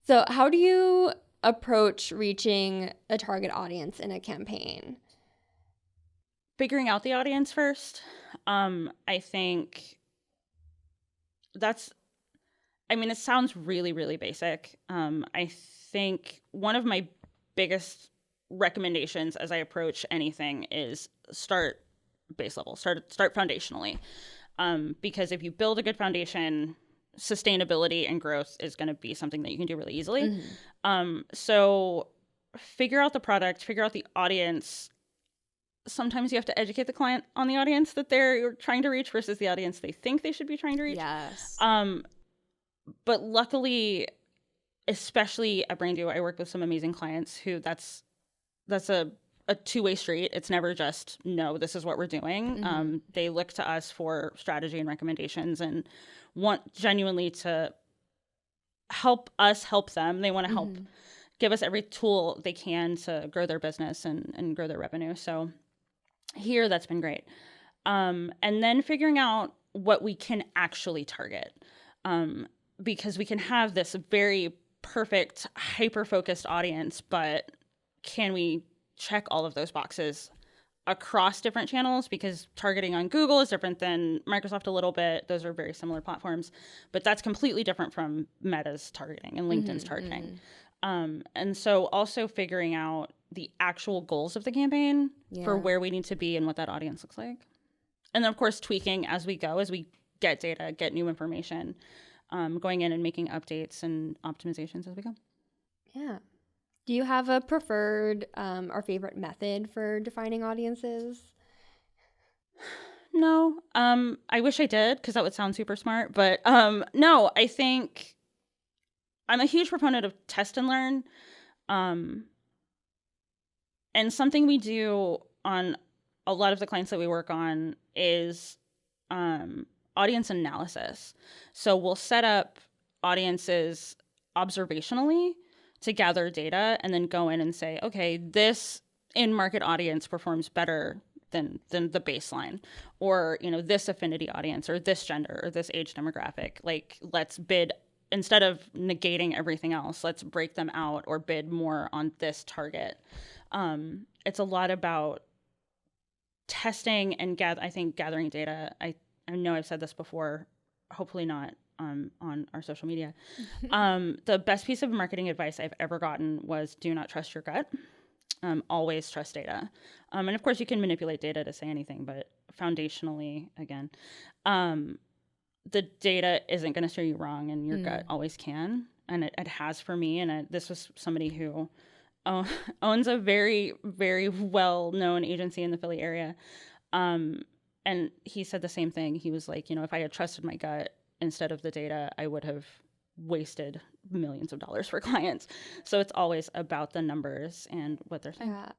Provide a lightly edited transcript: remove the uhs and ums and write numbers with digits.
So how do you approach reaching a target audience in a campaign? Figuring out the audience first. I think it sounds really, really basic. I think one of my biggest recommendations as I approach anything is start base level, start foundationally. Because if you build a good foundation, sustainability and growth is going to be something that you can do really easily. So figure out the product, figure out the audience. Sometimes you have to educate the client on the audience that they're trying to reach versus the audience they think they should be trying to reach. Yes. But luckily, especially at BrainDo, I work with some amazing clients who that's a two-way street. It's never just, no, this is what we're doing. They look to us for strategy and recommendations and want genuinely to help us help them. They want to help give us every tool they can to grow their business and grow their revenue. So here, that's been great. And then figuring out what we can actually target. Because we can have this very perfect, hyper-focused audience, but can we check all of those boxes across different channels? Because targeting on Google is different than Microsoft a little bit. Those are very similar platforms, but that's completely different from Meta's targeting and LinkedIn's targeting. And so also figuring out the actual goals of the campaign for where we need to be and what that audience looks like. And then, of course, tweaking as we go, as we get data, get new information, going in and making updates and optimizations as we go. Yeah. Do you have a preferred or favorite method for defining audiences? No. I wish I did, because that would sound super smart. But no, I think I'm a huge proponent of test and learn. And something we do on a lot of the clients that we work on is audience analysis. So we'll set up audiences observationally to gather data and then go in and say, okay, this in-market audience performs better than the baseline, or, this affinity audience or this gender or this age demographic. Like, let's bid, instead of negating everything else, let's break them out or bid more on this target. It's a lot about testing and gathering data. I know I've said this before, hopefully not on our social media. The best piece of marketing advice I've ever gotten was, do not trust your gut. Always trust data. And of course you can manipulate data to say anything, but foundationally, again, the data isn't going to steer you wrong, and your gut always can. And it has for me. And this was somebody who owns a very, very well-known agency in the Philly area. And he said the same thing. He was like, if I had trusted my gut instead of the data, I would have wasted millions of dollars for clients. So it's always about the numbers and what they're saying. Yeah.